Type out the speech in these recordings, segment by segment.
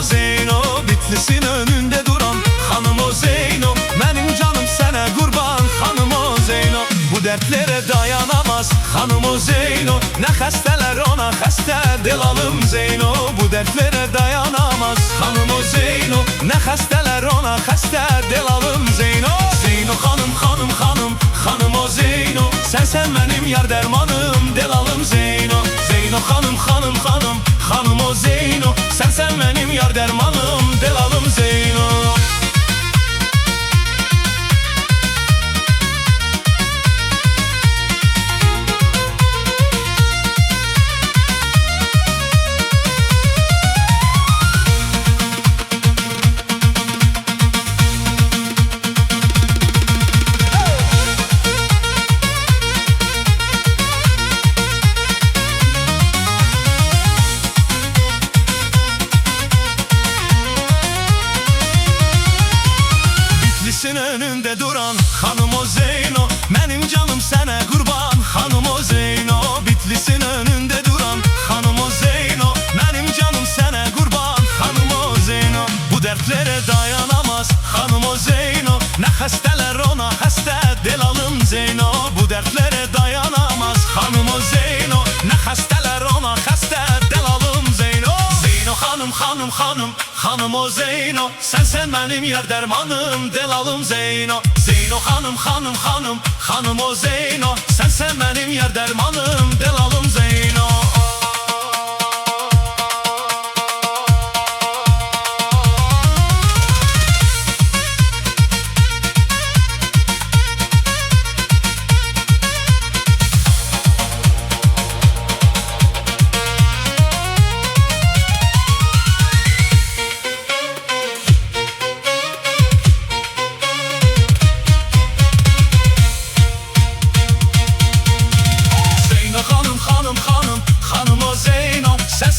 Zeyno, Bitlis'in önünde duran hanım o Zeyno. Benim canım sana kurban hanım o Zeyno. Bu dertlere dayanamaz hanım o Zeyno. Ne hastalar ona hasta delalım Zeyno. Bu dertlere dayanamaz hanım o Zeyno. Ne hastalar ona hasta delalım Zeyno. Zeyno hanım hanım hanım hanım o Zeyno. Sen benim yar dermanım delalım Zeyno. Zeyno hanım hanım hanım hanım o Zeyno. Sen benim yar dermanım delalım Zeyno. Bitlis'in önünde duran hanım o Zeyno. Benim canım sana kurban hanım o Zeyno. Bitlis'in önünde duran hanım o Zeyno. Benim canım sana kurban hanım o Zeyno. Bu dertlere dayanamaz hanım o Zeyno. Ne hastalar ona hasta delalım Zeyno. Bu dertlere dayanamaz hanım o Zeyno. Ne hastalar ona hasta delalım Zeyno. Zeyno hanım hanım hanım hanım o Zeyno. Sen benim yar dermanım delalım Zeyno. Zeyno hanım hanım hanım hanım o Zeyno. Sen benim yar dermanım delalım Zeyno.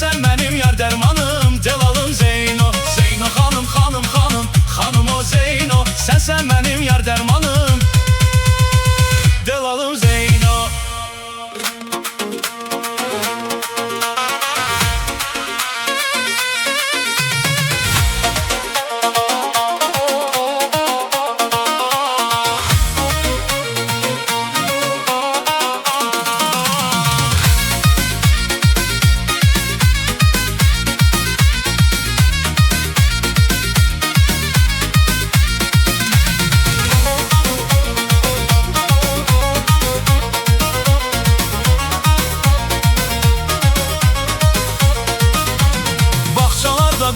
Sen benim yar dermanım delalım Zeyno. Zeyno hanım hanım hanım hanım o Zeyno. Sen benim yar dermanım delalım Zeyno.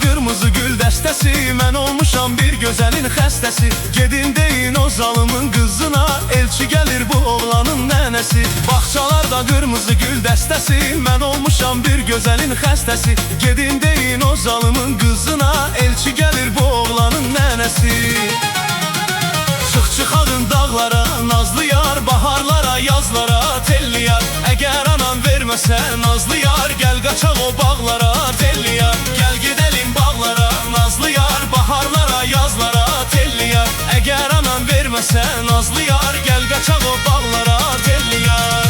Qırmızı gül dəstəsi, mən olmuşam bir gözəlin xəstəsi. Gedin deyin o zalımın qızına, elçi gəlir bu oğlanın nənəsi. Bağçalarda qırmızı gül dəstəsi, mən olmuşam bir gözəlin xəstəsi. Gedin deyin o zalımın qızına, elçi gəlir bu oğlanın nənəsi. Çıxağın dağlara, nazlı yar, baharlara, yazlara, telli yar. Əgər anan verməsə, nazlı yar, gəl qaçaq o bağlara, telli yar. Gəl gedəlim bağlara, nazlı yar, baharlara, yazlara, telli yar. Əgər anan verməsə, nazlı yar, gəl qaçaq o bağlara, telli yar.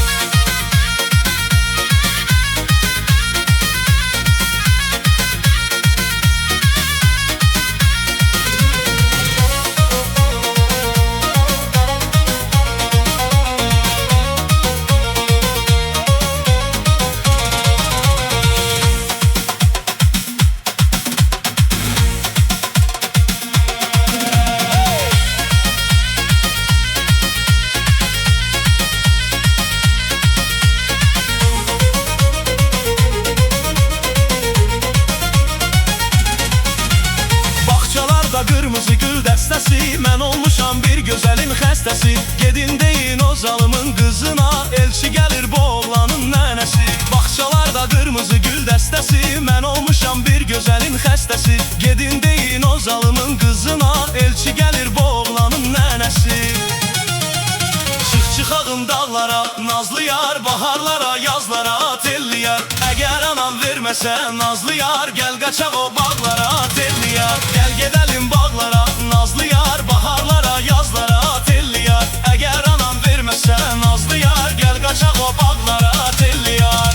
Qırmızı gül dəstəsi, mən olmuşam bir gözəlin xəstəsi. Gedin deyin o zalımın qızına, elçi gəlir bu oğlanın nənəsi. Bağçalarda qırmızı gül dəstəsi, mən olmuşam bir gözəlin xəstəsi. Gedin deyin o zalımın qızına, elçi gəlir bu oğlanın nənəsi. Çıxağın dağlara, nazlı yar, baharlara, yazlara, telli yar. Əgər anan verməsə, nazlı yar, gəl qaçaq o bağlara, telli yar. Gəl gedəlim bağlara, nazlı yar, baharlara, yazlara, telli yar. Əgər anan verməsə, nazlı yar, gəl qaçaq o bağlara, telli yar.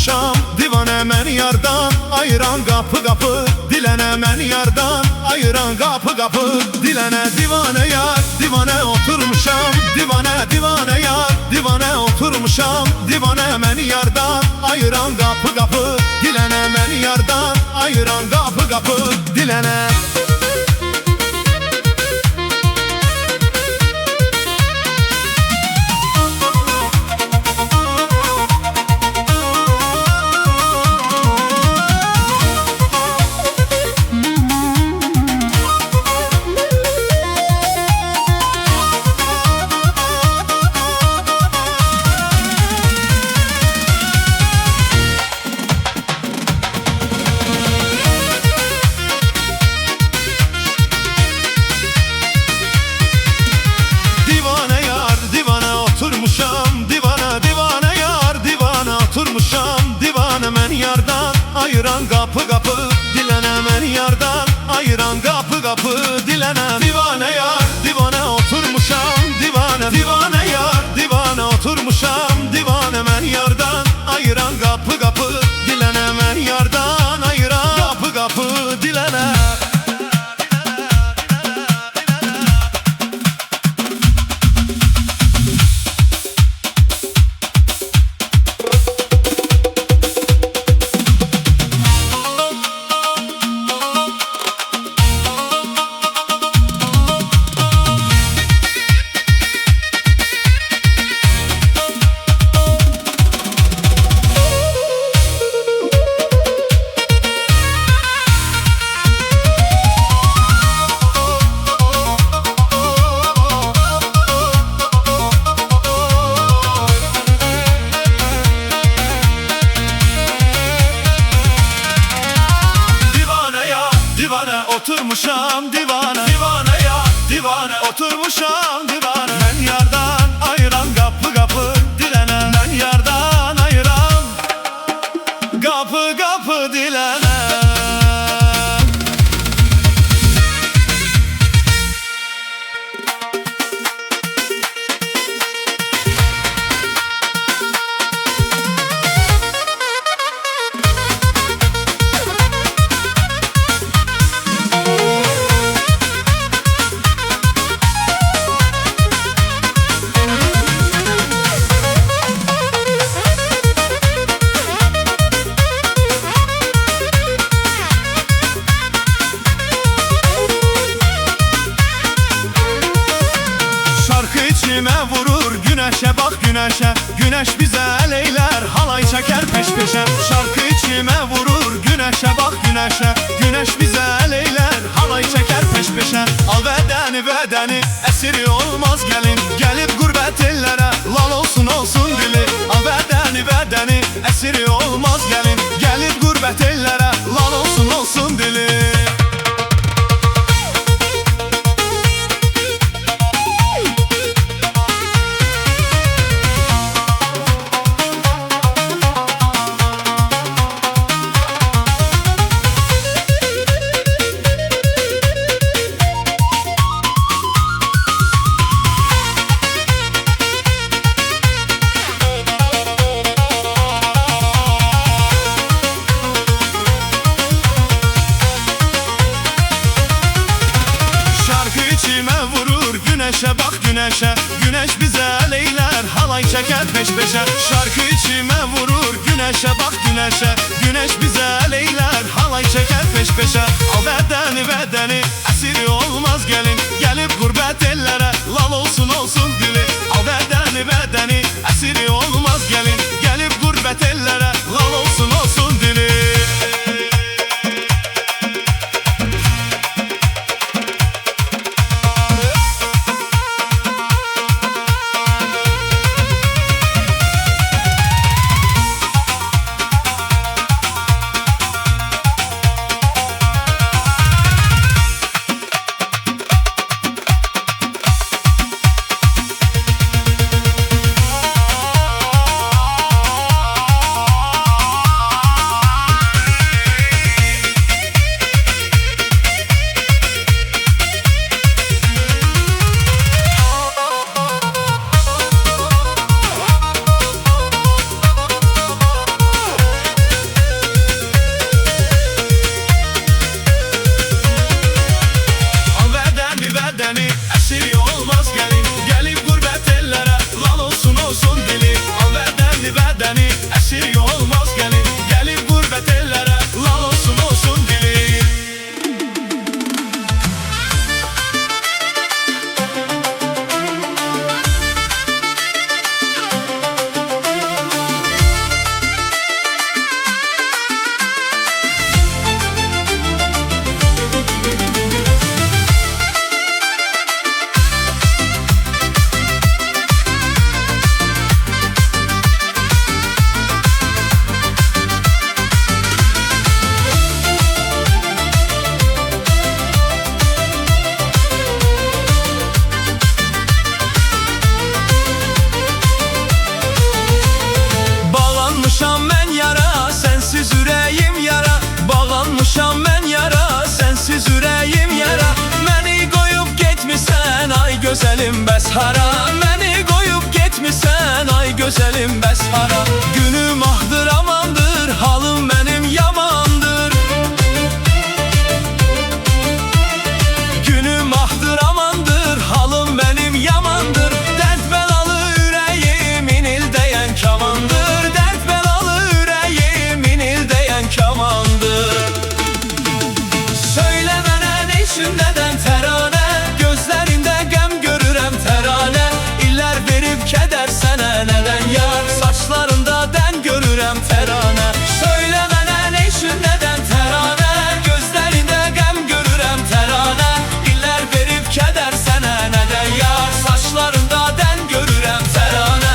oturmuşam divane men yardan ayıran kapı kapı dilene men yardan ayıran kapı kapı dilene divane yar divane oturmuşam divane divane yar divane oturmuşam divane men yardan ayıran kapı kapı dilene men yardan ayıran kapı kapı dilene. Ayıran kapı kapı dilene men yardan ayıran kapı kapı dilene divane yar divane oturmuşam divane divane yar divane oturmuşam divane men yardan ayıran kapı kapı dilene men yardan ayıran kapı kapı dilene. Oturmuşam divane divane ya divane oturmuşam divane men yardan ayıran kapı kapı dilene men yardan ayıran kapı kapı dilene. İçime vurur güneşe bak güneşe güneş bize eleyler halay çeker peş peşe şarkı içime vurur güneşe bak güneşe güneş bize eleyler halay çeker peş peşe al bedeni bedeni esiri olmaz gelin gelip gurbet ellere lal olsun olsun dili al bedeni bedeni esiri olmaz gelin gelip gurbet ellere lal olsun olsun dili. İçime vurur güneşe bak güneşe güneş bize eleyler halay çeker peş peşe şarkı içime vurur güneşe bak güneşe güneş bize eleyler halay çeker peş peşe al bedeni bedeni esiri olmaz gelin gelip gurbet ellere lal olsun olsun dili al bedeni bedeni esiri olmaz gelin gelip gurbet ellere lal olsun olsun dili. hara Məni qoyub getmisən ay gözəlim bəs hara Günüm ahdır amandır halım mənim yamandır Günüm ahdır amandır halım mənim yamandır Dərd bəlalı ürəyim inildəyən kamandır Dərd bəlalı ürəyim inildəyən kamandır Söylə mənə ne üçün nədən təranə Gözlərində qəm görürəm təranə İllər verib kədər sənə nədən yar Saçlarında dən görürəm təranə Söylə mənə ne üçün nədən təranə Gözlərində qəm görürəm təranə İllər verib kədər sənə nədən yar Saçlarında dən görürəm təranə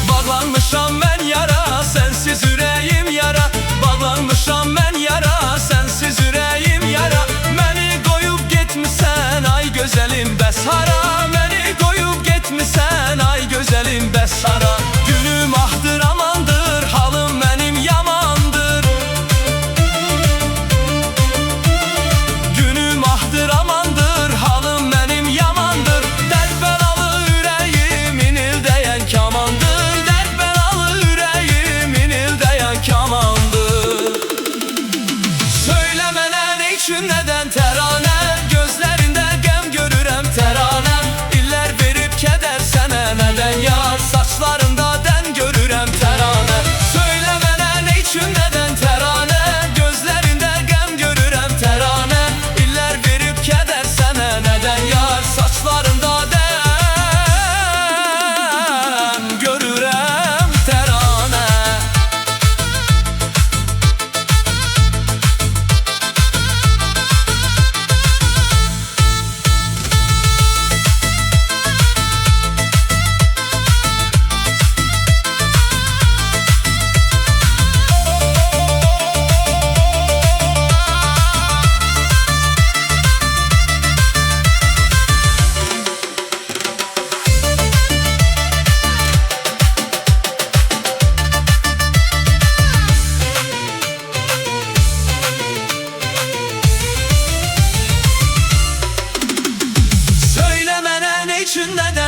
Bağlanmışam mən yara, sensiz ürəyim yara Bağlanmışam mən yara, sensiz ürəyim yara Məni qoyub getmisən ay gözəlim bəs hara Məni qoyub getmisən ay gözəlim bəs hara Günüm ahdır amandır, halım mənim yamandır Günüm ahdır amandır, halım mənim yamandır Dərd bəlalı ürəyim inildəyən kamandır Dərd bəlalı ürəyim inildəyən kamandır Söylə mənə ne üçün nədən təranə Gözlərində qəm görürəm təranə İllər verib kədər sənə nədən yar Saçlarında dən görürəm təranə Söylə mənə ne üçün nədən təranə Gözlərində qəm görürəm təranə İllər verib kədər sənə nədən yar Saçlarında dən görürəm təranə Söylə mənə ne üçün nədən